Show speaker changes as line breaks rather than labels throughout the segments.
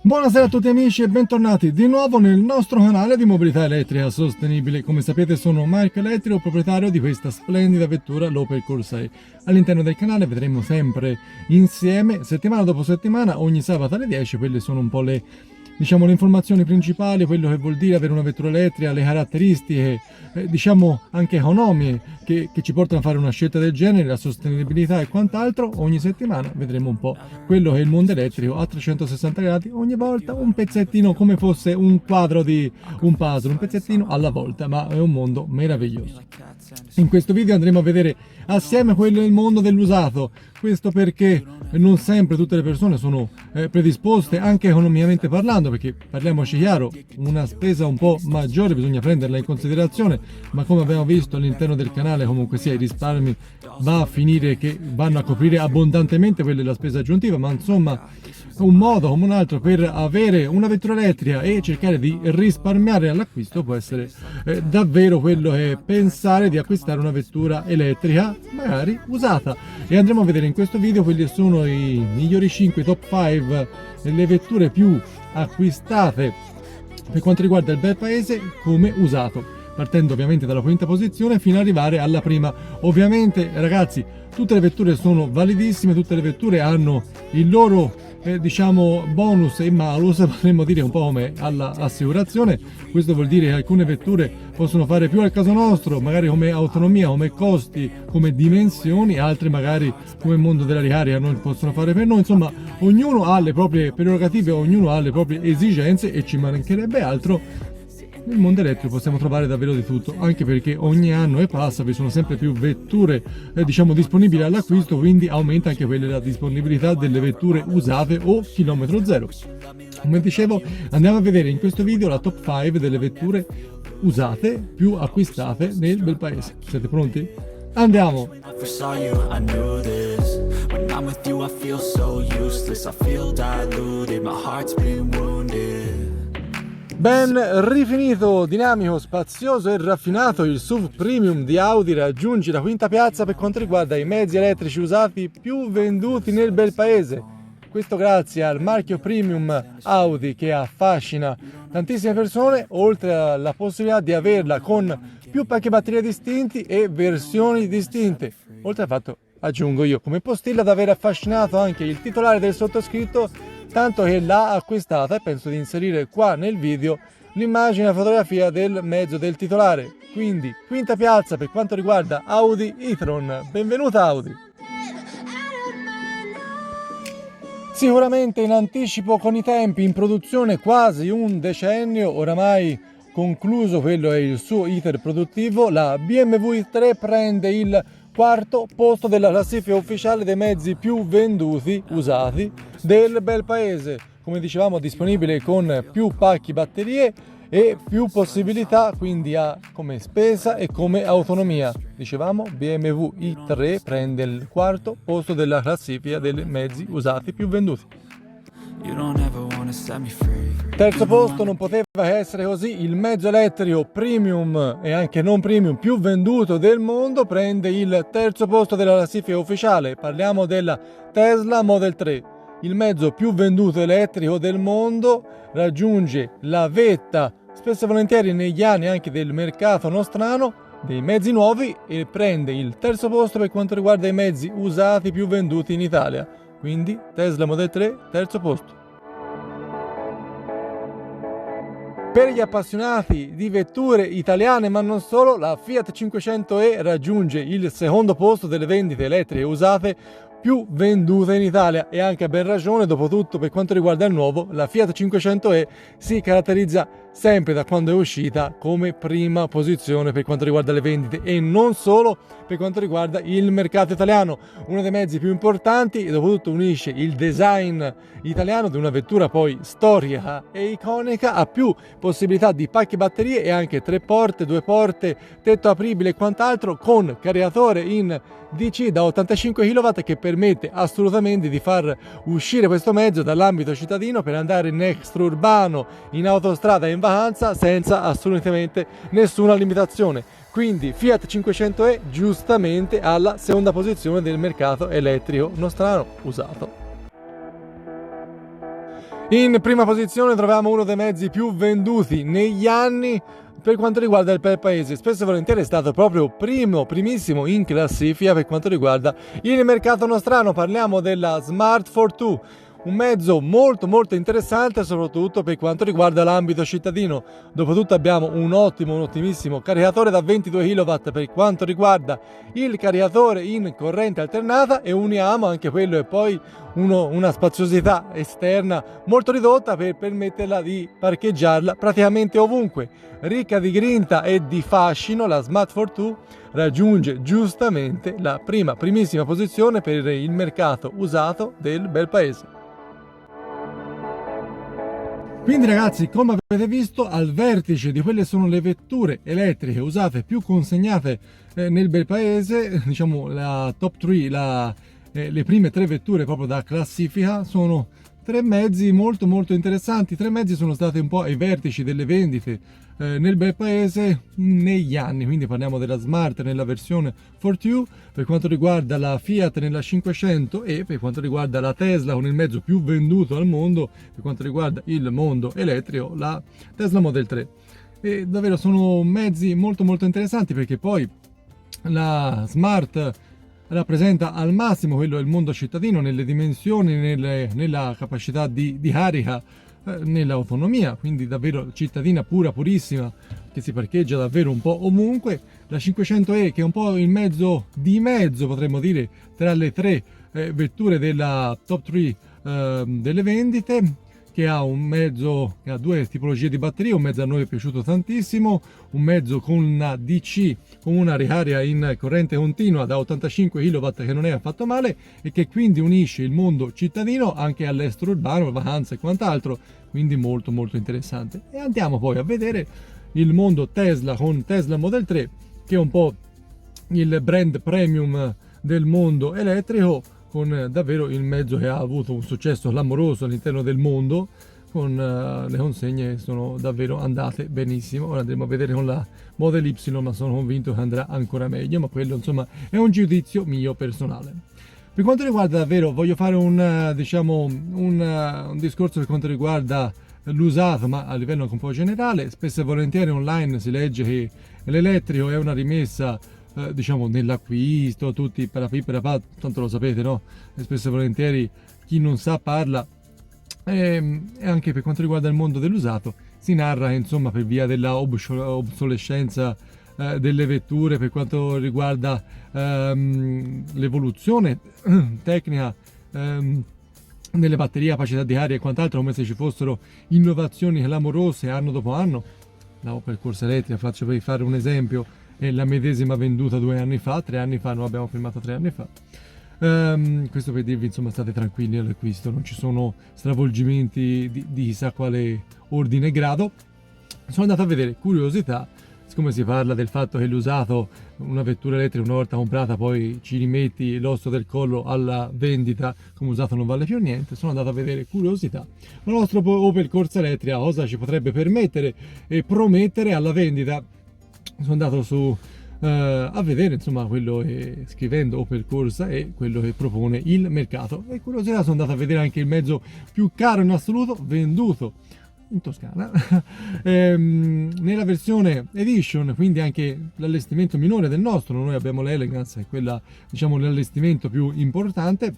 Buonasera a tutti amici e bentornati di nuovo nel nostro canale di mobilità elettrica sostenibile. Come sapete sono Marco Elettrico, proprietario di questa splendida vettura l'Opel Corsair. All'interno del canale vedremo sempre insieme, settimana dopo settimana, ogni sabato alle 10, quelle sono un po' le informazioni principali, quello che vuol dire avere una vettura elettrica, le caratteristiche, anche economiche che ci portano a fare una scelta del genere, la sostenibilità e quant'altro. Ogni settimana vedremo un po' quello che è il mondo elettrico a 360 gradi, ogni volta un pezzettino, come fosse un quadro di un puzzle, un pezzettino alla volta, ma è un mondo meraviglioso. In questo video andremo a vedere assieme quello del mondo dell'usato, questo perché non sempre tutte le persone sono predisposte, anche economicamente parlando, perché parliamoci chiaro, una spesa un po' maggiore bisogna prenderla in considerazione, ma come abbiamo visto all'interno del canale comunque sia i risparmi va a finire che vanno a coprire abbondantemente quella della spesa aggiuntiva, ma insomma un modo come un altro per avere una vettura elettrica e cercare di risparmiare all'acquisto può essere davvero quello che pensare di acquistare una vettura elettrica magari usata. E andremo a vedere in questo video quelli sono i migliori 5 top 5 le vetture più acquistate per quanto riguarda il bel paese come usato, partendo ovviamente dalla quinta posizione fino ad arrivare alla prima. Ovviamente ragazzi, tutte le vetture sono validissime, tutte le vetture hanno il loro bonus e malus, potremmo dire un po' come all'assicurazione. Questo vuol dire che alcune vetture possono fare più al caso nostro, magari come autonomia, come costi, come dimensioni, altre magari come mondo della ricarica non possono fare per noi. Insomma, ognuno ha le proprie prerogative, ognuno ha le proprie esigenze e ci mancherebbe altro. Nel mondo elettrico possiamo trovare davvero di tutto, anche perché ogni anno che passa vi sono sempre più vetture disponibili all'acquisto, quindi aumenta anche quella la disponibilità delle vetture usate o chilometro zero. Come dicevo, andiamo a vedere in questo video la top 5 delle vetture usate più acquistate nel bel paese. Siete pronti? Andiamo! Ben rifinito, dinamico, spazioso e raffinato, il SUV Premium di Audi raggiunge la quinta piazza per quanto riguarda i mezzi elettrici usati più venduti nel bel paese. Questo grazie al marchio Premium Audi che affascina tantissime persone, oltre alla possibilità di averla con più pacchi batterie distinti e versioni distinte. Oltre al fatto, aggiungo io come postilla, di aver affascinato anche il titolare del sottoscritto, tanto che l'ha acquistata, e penso di inserire qua nel video l'immagine e la fotografia del mezzo del titolare. Quindi quinta piazza per quanto riguarda Audi e-tron. Benvenuta Audi! Sicuramente in anticipo con i tempi, in produzione quasi un decennio, oramai concluso quello è il suo iter produttivo, la BMW i3 prende il quarto posto della classifica ufficiale dei mezzi più venduti usati del bel paese. Come dicevamo, disponibile con più pacchi batterie e più possibilità, quindi ha come spesa e come autonomia. Dicevamo, BMW i3 prende il quarto posto della classifica dei mezzi usati più venduti. Terzo posto non poteva essere così, il mezzo elettrico premium e anche non premium più venduto del mondo prende il terzo posto della classifica ufficiale. Parliamo della Tesla Model 3, il mezzo più venduto elettrico del mondo, raggiunge la vetta spesso e volentieri negli anni anche del mercato nostrano dei mezzi nuovi e prende il terzo posto per quanto riguarda i mezzi usati più venduti in Italia. Quindi Tesla Model 3, terzo posto. Per gli appassionati di vetture italiane, ma non solo, la Fiat 500e raggiunge il secondo posto delle vendite elettriche usate più vendute in Italia, e anche a ben ragione. Dopotutto, per quanto riguarda il nuovo, la Fiat 500e si caratterizza sempre da quando è uscita come prima posizione per quanto riguarda le vendite, e non solo per quanto riguarda il mercato italiano. Uno dei mezzi più importanti, e dopotutto unisce il design italiano di una vettura poi storica e iconica, ha più possibilità di pacchi batterie e anche 3 porte, 2 porte, tetto apribile e quant'altro, con caricatore in DC da 85 kW che permette assolutamente di far uscire questo mezzo dall'ambito cittadino per andare in extraurbano, in autostrada e in vacanza senza assolutamente nessuna limitazione. Quindi Fiat 500e giustamente alla seconda posizione del mercato elettrico nostrano usato. In prima posizione troviamo uno dei mezzi più venduti negli anni per quanto riguarda il Paese. Spesso e volentieri è stato proprio primissimo in classifica per quanto riguarda il mercato nostrano. Parliamo della Smart Fortwo, un mezzo molto interessante soprattutto per quanto riguarda l'ambito cittadino. Dopotutto abbiamo un ottimissimo caricatore da 22 kW per quanto riguarda il caricatore in corrente alternata, e uniamo anche quello e poi una spaziosità esterna molto ridotta per permetterla di parcheggiarla praticamente ovunque. Ricca di grinta e di fascino, la Smart Fortwo raggiunge giustamente la primissima posizione per il mercato usato del bel paese. Quindi ragazzi, come avete visto, al vertice di quelle sono le vetture elettriche usate più consegnate nel bel paese, diciamo la top 3, le prime 3 vetture proprio da classifica, sono 3 mezzi molto interessanti. 3 mezzi sono stati un po' ai vertici delle vendite nel bel paese negli anni, quindi parliamo della Smart nella versione Fortwo, per quanto riguarda la Fiat nella 500 e per quanto riguarda la Tesla con il mezzo più venduto al mondo per quanto riguarda il mondo elettrico, la Tesla Model 3. E davvero sono mezzi molto interessanti, perché poi la Smart rappresenta al massimo quello del mondo cittadino nelle dimensioni, nella capacità di carica, nell'autonomia, quindi davvero cittadina purissima, che si parcheggia davvero un po' ovunque. La 500e, che è un po' il mezzo di mezzo, potremmo dire, tra le 3 vetture della top 3 delle vendite, che ha un mezzo che ha 2 tipologie di batterie. Un mezzo a noi è piaciuto tantissimo, un mezzo con una DC, con una ricarica in corrente continua da 85 kW, che non è affatto male e che quindi unisce il mondo cittadino anche all'estero urbano, vacanze e quant'altro, quindi molto interessante. E andiamo poi a vedere il mondo Tesla con Tesla Model 3, che è un po' il brand premium del mondo elettrico, con davvero il mezzo che ha avuto un successo clamoroso all'interno del mondo, con le consegne sono davvero andate benissimo. Ora andremo a vedere con la Model Y, ma sono convinto che andrà ancora meglio, ma quello insomma è un giudizio mio personale. Per quanto riguarda davvero, voglio fare un discorso per quanto riguarda l'usato, ma a livello un po' generale. Spesso e volentieri online si legge che l'elettrico è una rimessa diciamo nell'acquisto, tutti per la tanto lo sapete, no? E spesso e volentieri chi non sa parla, e anche per quanto riguarda il mondo dell'usato si narra che, insomma, per via della obsolescenza delle vetture, per quanto riguarda l'evoluzione tecnica delle batterie, capacità di carica e quant'altro, come se ci fossero innovazioni clamorose anno dopo anno. La Opel Corsa elettrica, faccio per fare un esempio, è la medesima venduta 2 anni fa, 3 anni fa, noi abbiamo firmato 3 anni fa. Questo per dirvi, insomma, state tranquilli all'acquisto, non ci sono stravolgimenti di chissà quale ordine e grado. Sono andato a vedere, curiosità, siccome si parla del fatto che l'usato, una vettura elettrica una volta comprata poi ci rimetti l'osso del collo alla vendita, come usato non vale più niente. Sono andato a vedere, curiosità, la nostra Opel Corsa elettrica cosa ci potrebbe permettere e promettere alla vendita. Sono andato su a vedere, insomma, quello che, scrivendo Opel Corsa, è quello che propone il mercato, e curiosità sono andato a vedere anche il mezzo più caro in assoluto venduto in Toscana nella versione Edition, quindi anche l'allestimento minore del nostro. Noi abbiamo l'Elegance, è quella, diciamo, l'allestimento più importante.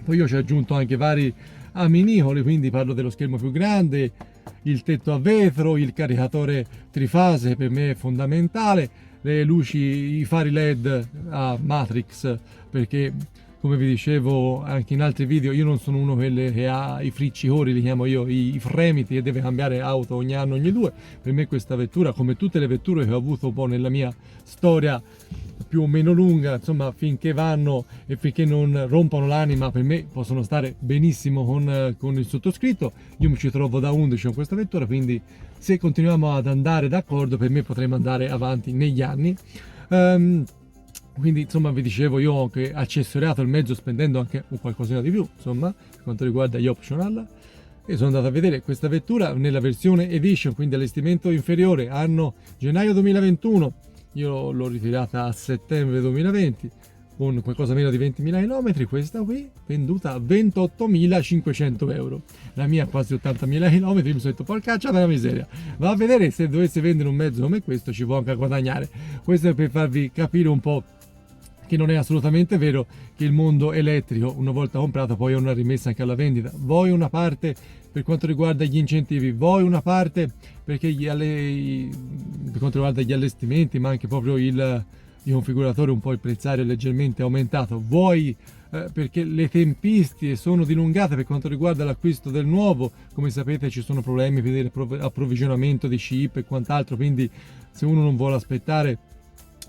Poi io ci ho aggiunto anche vari aminicoli, quindi parlo dello schermo più grande, il tetto a vetro, il caricatore trifase, che per me è fondamentale, le luci, i fari LED a matrix, perché come vi dicevo anche in altri video, io non sono uno che ha i friccicori, li chiamo io, i fremiti, e deve cambiare auto ogni anno, ogni 2. Per me questa vettura, come tutte le vetture che ho avuto un po' nella mia storia più o meno lunga, insomma, finché vanno e finché non rompono l'anima, per me possono stare benissimo con il sottoscritto. Io mi ci trovo da 11 con questa vettura, quindi se continuiamo ad andare d'accordo, per me potremo andare avanti negli anni. Quindi, insomma, vi dicevo, io ho anche accessoriato il mezzo spendendo anche un qualcosina di più, insomma, per quanto riguarda gli optional. E sono andato a vedere questa vettura nella versione Edition, quindi allestimento inferiore, anno gennaio 2021. Io l'ho ritirata a settembre 2020, con qualcosa meno di 20.000 km, questa qui venduta a 28.500 euro. La mia ha quasi 80.000 km, mi sono detto porcaccia della miseria, va a vedere se dovesse vendere un mezzo come questo ci può anche guadagnare. Questo è per farvi capire un po' che non è assolutamente vero che il mondo elettrico una volta comprato poi è una rimessa anche alla vendita. Voi una parte per quanto riguarda gli incentivi, voi una parte perché per quanto riguarda gli allestimenti, ma anche proprio il configuratore, un po' il prezzario è leggermente aumentato, voi perché le tempistiche sono dilungate per quanto riguarda l'acquisto del nuovo. Come sapete ci sono problemi per l'approvvigionamento di chip e quant'altro, quindi se uno non vuole aspettare,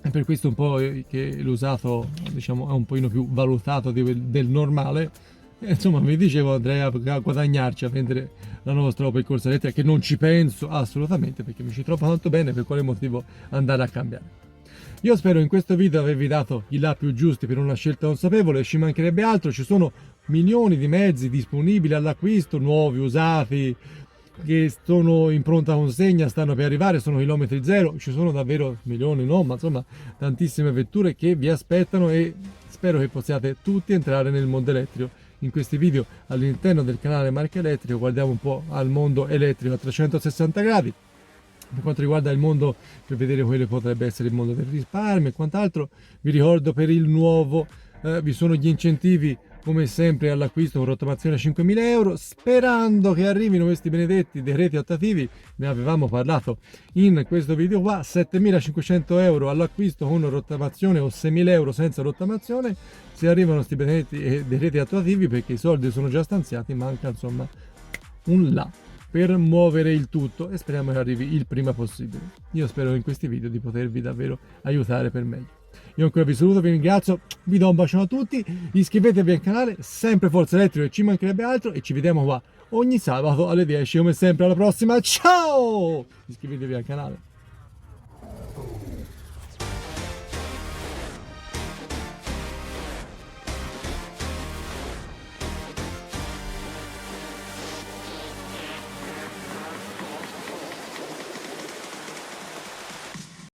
è per questo un po' che l'usato, diciamo, è un pochino più valutato del normale. Insomma, vi dicevo, andrei a guadagnarci a vendere la nostra Opel Corsa elettrica, che non ci penso assolutamente perché mi ci trovo tanto bene, per quale motivo andare a cambiare. Io spero in questo video avervi dato i là più giusti per una scelta consapevole, ci mancherebbe altro, ci sono milioni di mezzi disponibili all'acquisto, nuovi, usati, che sono in pronta consegna, stanno per arrivare, sono chilometri zero, ci sono davvero milioni, no, ma insomma tantissime vetture che vi aspettano e spero che possiate tutti entrare nel mondo elettrico. In questi video all'interno del canale Marca Elettrico guardiamo un po' al mondo elettrico a 360 gradi. Per quanto riguarda il mondo, per vedere quello che potrebbe essere il mondo del risparmio e quant'altro, vi ricordo per il nuovo vi sono gli incentivi come sempre all'acquisto con rottamazione a 5.000 euro, sperando che arrivino questi benedetti decreti attuativi. Ne avevamo parlato in questo video qua, 7.500 euro all'acquisto con rottamazione o 6.000 euro senza rottamazione. Se arrivano questi benedetti e decreti attuativi, perché i soldi sono già stanziati, manca insomma un là per muovere il tutto e speriamo che arrivi il prima possibile. Io spero in questi video di potervi davvero aiutare per meglio. Io ancora vi saluto, vi ringrazio, vi do un bacione a tutti, iscrivetevi al canale, sempre Forza Elettrico e ci mancherebbe altro, e ci vediamo qua ogni sabato alle 10 come sempre. Alla prossima, ciao! Iscrivetevi al canale.